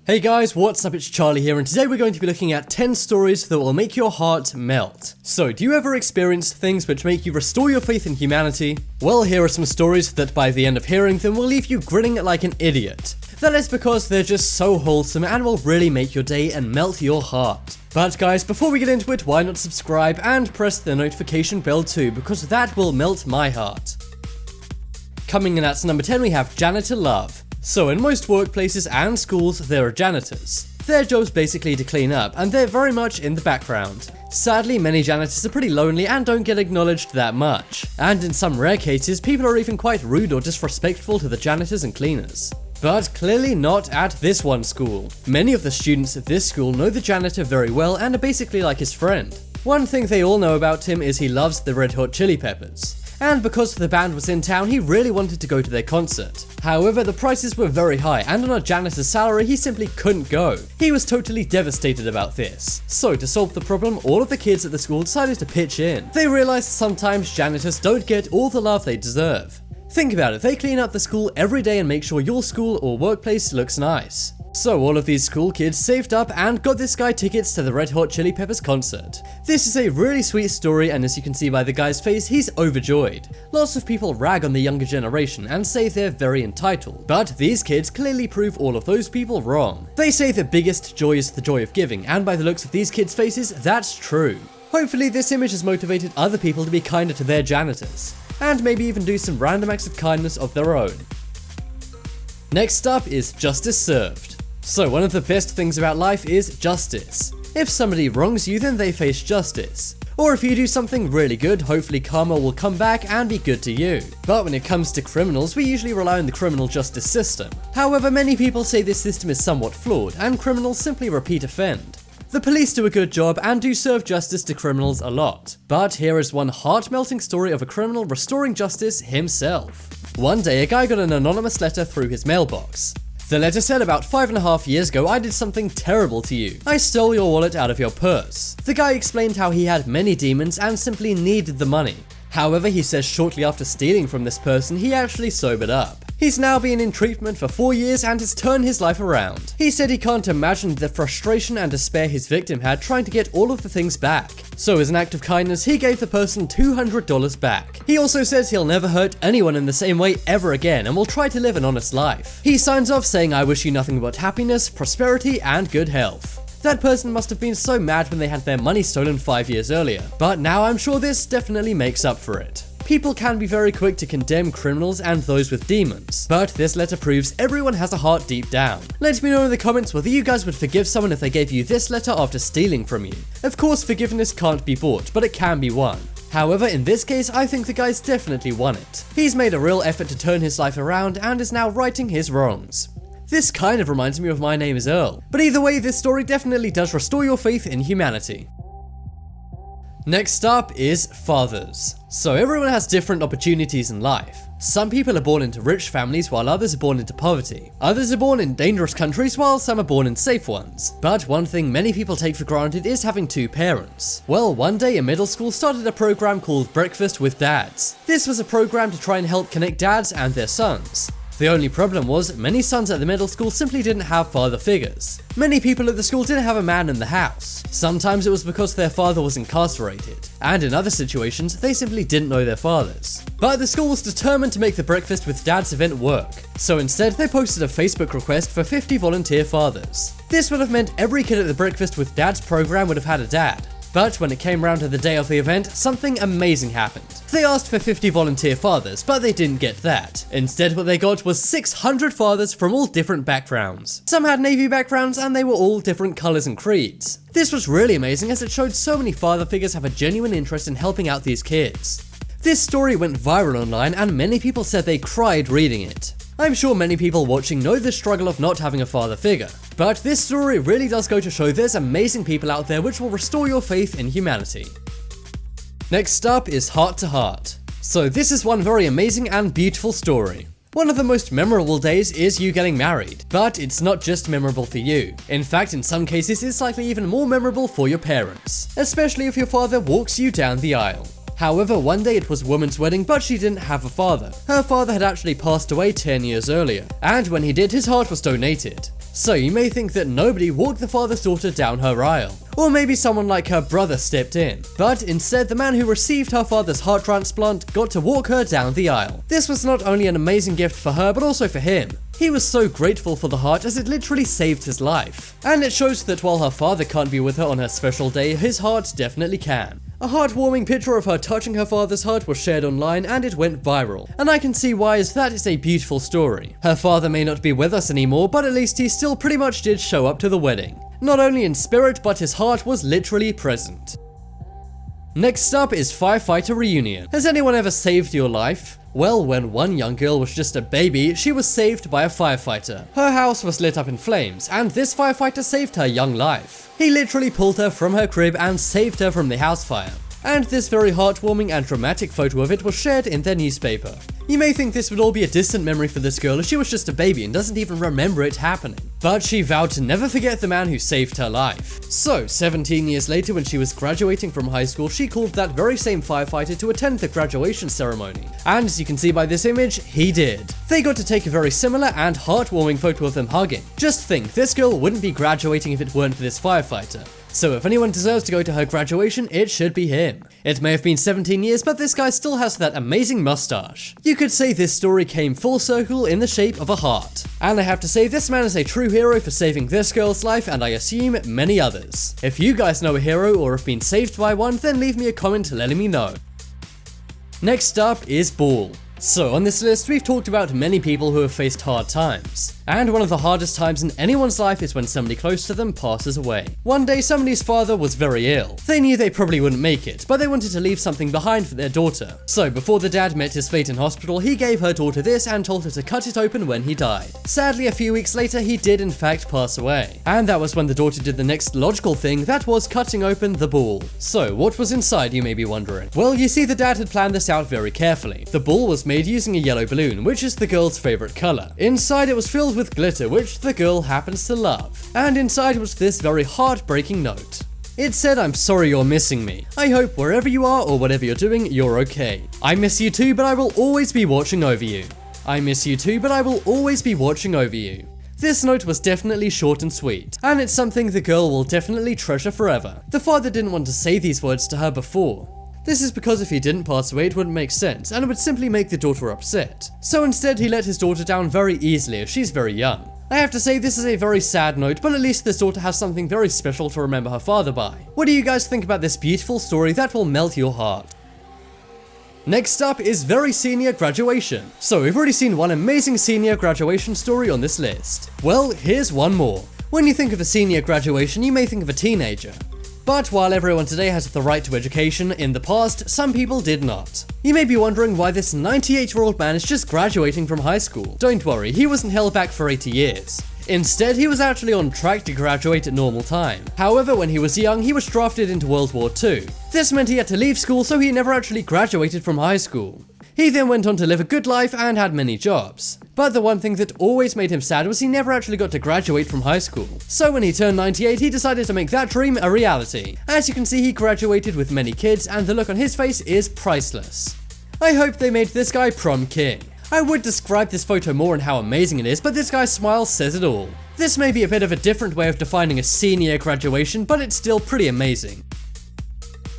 Hey guys, what's up? It's Charlie here, and today we're going to be looking at 10 stories that will make your heart melt. So, do you ever experience things which make you restore your faith in humanity? Well, here are some stories that by the end of hearing them will leave you grinning like an idiot. That is because they're just so wholesome and will really make your day and melt your heart. But guys, before we get into it, why not subscribe and press the notification bell too, because that will melt my heart. Coming in at number 10 we have Janitor Love. So in most workplaces and schools there are janitors. Their job's basically to clean up, and they're very much in the background. Sadly, many janitors are pretty lonely and don't get acknowledged that much. And in some rare cases, people are even quite rude or disrespectful to the janitors and cleaners. But clearly not at this one school. Many of the students at this school know the janitor very well and are basically like his friend. One thing they all know about him is he loves the Red Hot Chili Peppers. And because the band was in town, he really wanted to go to their concert. However, the prices were very high, and on a janitor's salary, he simply couldn't go. He was totally devastated about this. So to solve the problem, all of the kids at the school decided to pitch in. They realized sometimes janitors don't get all the love they deserve. Think about it, they clean up the school every day and make sure your school or workplace looks nice. So all of these school kids saved up and got this guy tickets to the Red Hot Chili Peppers concert. This is a really sweet story, and as you can see by the guy's face, he's overjoyed. Lots of people rag on the younger generation and say they're very entitled, but these kids clearly prove all of those people wrong. They say the biggest joy is the joy of giving, and by the looks of these kids' faces, that's true. Hopefully this image has motivated other people to be kinder to their janitors, and maybe even do some random acts of kindness of their own. Next up is Justice Served. So one of the best things about life is justice. If somebody wrongs you, then they face justice. Or if you do something really good, hopefully karma will come back and be good to you. But when it comes to criminals, we usually rely on the criminal justice system. However, many people say this system is somewhat flawed, and criminals simply repeat offend. The police do a good job and do serve justice to criminals a lot. But here is one heart-melting story of a criminal restoring justice himself. One day, a guy got an anonymous letter through his mailbox. The letter said, about 5.5 years ago, I did something terrible to you. I stole your wallet out of your purse. The guy explained how he had many demons and simply needed the money. However, he says shortly after stealing from this person, he actually sobered up. He's now been in treatment for 4 years and has turned his life around. He said he can't imagine the frustration and despair his victim had trying to get all of the things back. So as an act of kindness, he gave the person $200 back. He also says he'll never hurt anyone in the same way ever again and will try to live an honest life. He signs off saying, "I wish you nothing but happiness, prosperity, and good health." That person must have been so mad when they had their money stolen 5 years earlier, but now I'm sure this definitely makes up for it. People can be very quick to condemn criminals and those with demons, but this letter proves everyone has a heart deep down. Let me know in the comments whether you guys would forgive someone if they gave you this letter after stealing from you. Of course, forgiveness can't be bought, but it can be won. However, in this case, I think the guy's definitely won it. He's made a real effort to turn his life around and is now righting his wrongs. This kind of reminds me of My Name is Earl, but either way, this story definitely does restore your faith in humanity. Next up is fathers. So everyone has different opportunities in life. Some people are born into rich families while others are born into poverty. Others are born in dangerous countries while some are born in safe ones. But one thing many people take for granted is having two parents. Well, one day a middle school started a program called Breakfast with Dads. This was a program to try and help connect dads and their sons. The only problem was, many sons at the middle school simply didn't have father figures. Many people at the school didn't have a man in the house. Sometimes it was because their father was incarcerated, and in other situations, they simply didn't know their fathers. But the school was determined to make the Breakfast with Dads event work, so instead they posted a Facebook request for 50 volunteer fathers. This would have meant every kid at the Breakfast with Dads program would have had a dad. But when it came round to the day of the event, something amazing happened. They asked for 50 volunteer fathers, but they didn't get that. Instead, what they got was 600 fathers from all different backgrounds. Some had Navy backgrounds, and they were all different colours and creeds. This was really amazing as it showed so many father figures have a genuine interest in helping out these kids. This story went viral online, and many people said they cried reading it. I'm sure many people watching know the struggle of not having a father figure, but this story really does go to show there's amazing people out there which will restore your faith in humanity. Next up is Heart to Heart. So this is one very amazing and beautiful story. One of the most memorable days is you getting married, but it's not just memorable for you. In fact, in some cases it's likely even more memorable for your parents, especially if your father walks you down the aisle. However, one day it was a woman's wedding, but she didn't have a father. Her father had actually passed away 10 years earlier, and when he did, his heart was donated. So you may think that nobody walked the father's daughter down her aisle, or maybe someone like her brother stepped in, but instead the man who received her father's heart transplant got to walk her down the aisle. This was not only an amazing gift for her, but also for him. He was so grateful for the heart as it literally saved his life. And it shows that while her father can't be with her on her special day, his heart definitely can. A heartwarming picture of her touching her father's heart was shared online and it went viral. And I can see why, as that is a beautiful story. Her father may not be with us anymore, but at least he still pretty much did show up to the wedding. Not only in spirit, but his heart was literally present. Next up is Firefighter Reunion. Has anyone ever saved your life? Well, when one young girl was just a baby, she was saved by a firefighter. Her house was lit up in flames, and this firefighter saved her young life. He literally pulled her from her crib and saved her from the house fire. And this very heartwarming and dramatic photo of it was shared in their newspaper. You may think this would all be a distant memory for this girl as she was just a baby and doesn't even remember it happening. But she vowed to never forget the man who saved her life. So, 17 years later when she was graduating from high school, she called that very same firefighter to attend the graduation ceremony. And as you can see by this image, he did. They got to take a very similar and heartwarming photo of them hugging. Just think, this girl wouldn't be graduating if it weren't for this firefighter. So if anyone deserves to go to her graduation, it should be him. It may have been 17 years, but this guy still has that amazing mustache. You could say this story came full circle in the shape of a heart. And I have to say, this man is a true hero for saving this girl's life, and I assume many others. If you guys know a hero or have been saved by one, then leave me a comment letting me know. Next up is Ball. So on this list, we've talked about many people who have faced hard times. And one of the hardest times in anyone's life is when somebody close to them passes away. One day, somebody's father was very ill. They knew they probably wouldn't make it, but they wanted to leave something behind for their daughter. So before the dad met his fate in hospital, he gave her daughter this and told her to cut it open when he died. Sadly, a few weeks later, he did in fact pass away. And that was when the daughter did the next logical thing, that was cutting open the ball. So what was inside, you may be wondering? Well, you see, the dad had planned this out very carefully. The ball was made using a yellow balloon, which is the girl's favorite color. Inside it was filled with glitter, which the girl happens to love. And inside was this very heartbreaking note. It said, "I'm sorry you're missing me. I hope wherever you are or whatever you're doing, you're okay. I miss you too, but I will always be watching over you. I miss you too, but I will always be watching over you." This note was definitely short and sweet, and it's something the girl will definitely treasure forever. The father didn't want to say these words to her before. This is because if he didn't pass away, it wouldn't make sense, and it would simply make the daughter upset. So instead, he let his daughter down very easily as she's very young. I have to say, this is a very sad note, but at least this daughter has something very special to remember her father by. What do you guys think about this beautiful story that will melt your heart? Next up is very senior graduation. So we've already seen one amazing senior graduation story on this list. Well, here's one more. When you think of a senior graduation, you may think of a teenager. But while everyone today has the right to education, in the past, some people did not. You may be wondering why this 98-year-old man is just graduating from high school. Don't worry, he wasn't held back for 80 years. Instead, he was actually on track to graduate at normal time. However, when he was young, he was drafted into World War II. This meant he had to leave school, so he never actually graduated from high school. He then went on to live a good life and had many jobs. But the one thing that always made him sad was he never actually got to graduate from high school. So when he turned 98, he decided to make that dream a reality. As you can see, he graduated with many kids, and the look on his face is priceless. I hope they made this guy prom king. I would describe this photo more and how amazing it is, but this guy's smile says it all. This may be a bit of a different way of defining a senior graduation, but it's still pretty amazing.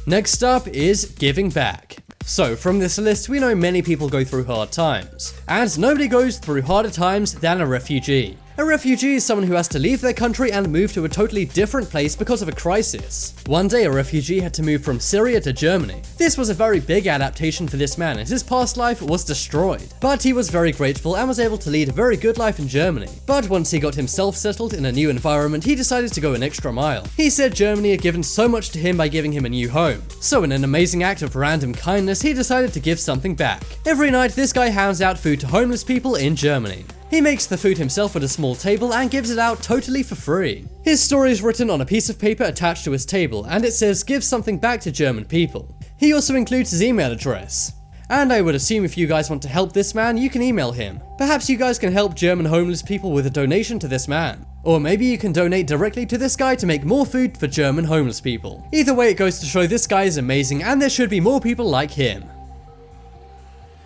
Next up is giving back. So from this list, we know many people go through hard times, and nobody goes through harder times than a refugee. A refugee is someone who has to leave their country and move to a totally different place because of a crisis. One day, a refugee had to move from Syria to Germany. This was a very big adaptation for this man, and his past life was destroyed. But he was very grateful and was able to lead a very good life in Germany. But once he got himself settled in a new environment, he decided to go an extra mile. He said Germany had given so much to him by giving him a new home. So in an amazing act of random kindness, he decided to give something back. Every night, this guy hands out food to homeless people in Germany. He makes the food himself at a small table and gives it out totally for free. His story is written on a piece of paper attached to his table, and it says give something back to German people. He also includes his email address. And I would assume if you guys want to help this man, you can email him. Perhaps you guys can help German homeless people with a donation to this man. Or maybe you can donate directly to this guy to make more food for German homeless people. Either way, it goes to show this guy is amazing and there should be more people like him.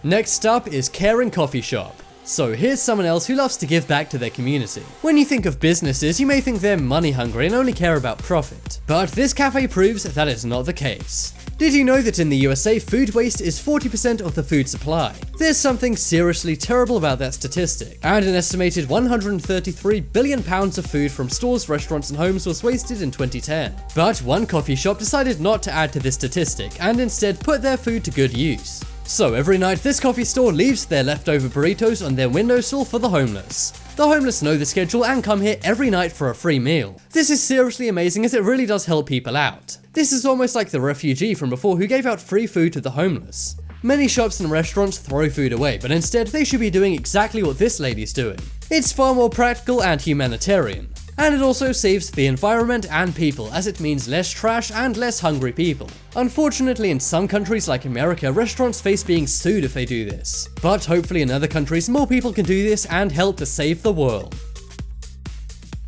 Next up is Caring Coffee Shop. So here's someone else who loves to give back to their community. When you think of businesses, you may think they're money hungry and only care about profit. But this cafe proves that is not the case. Did you know that in the USA, food waste is 40% of the food supply? There's something seriously terrible about that statistic, and an estimated 133 billion pounds of food from stores, restaurants, and homes was wasted in 2010. But one coffee shop decided not to add to this statistic, and instead put their food to good use. So every night, this coffee store leaves their leftover burritos on their windowsill for the homeless. The homeless know the schedule and come here every night for a free meal. This is seriously amazing as it really does help people out. This is almost like the refugee from before who gave out free food to the homeless. Many shops and restaurants throw food away, but instead they should be doing exactly what this lady's doing. It's far more practical and humanitarian. And it also saves the environment and people, as it means less trash and less hungry people. Unfortunately, in some countries like America, restaurants face being sued if they do this. But hopefully in other countries, more people can do this and help to save the world.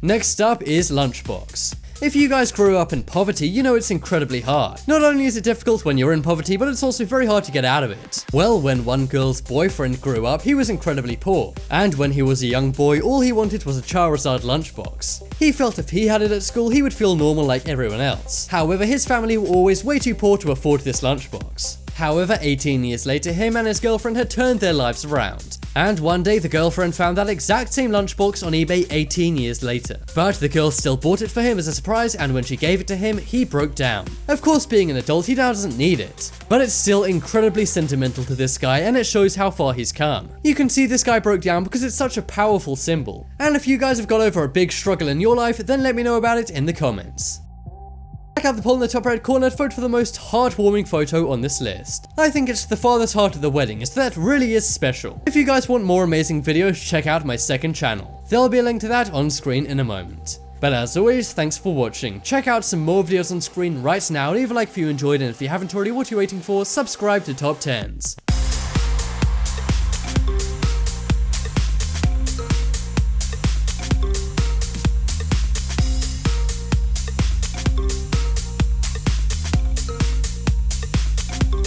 Next up is Lunchbox. If you guys grew up in poverty, you know it's incredibly hard. Not only is it difficult when you're in poverty, but it's also very hard to get out of it. Well, when one girl's boyfriend grew up, he was incredibly poor. And when he was a young boy, all he wanted was a Charizard lunchbox. He felt if he had it at school, he would feel normal like everyone else. However, his family were always way too poor to afford this lunchbox. However, 18 years later, him and his girlfriend had turned their lives around. And one day, the girlfriend found that exact same lunchbox on eBay 18 years later. But the girl still bought it for him as a surprise, and when she gave it to him, he broke down. Of course, being an adult, he now doesn't need it. But it's still incredibly sentimental to this guy, and it shows how far he's come. You can see this guy broke down because it's such a powerful symbol. And if you guys have got over a big struggle in your life, then let me know about it in the comments. Check out the poll in the top right corner to vote for the most heartwarming photo on this list. I think it's the father's heart at the wedding, as that really is special. If you guys want more amazing videos, check out my second channel. There'll be a link to that on screen in a moment. But as always, thanks for watching. Check out some more videos on screen right now, leave a like if you enjoyed, and if you haven't already, what are you waiting for? Subscribe to Top 10s.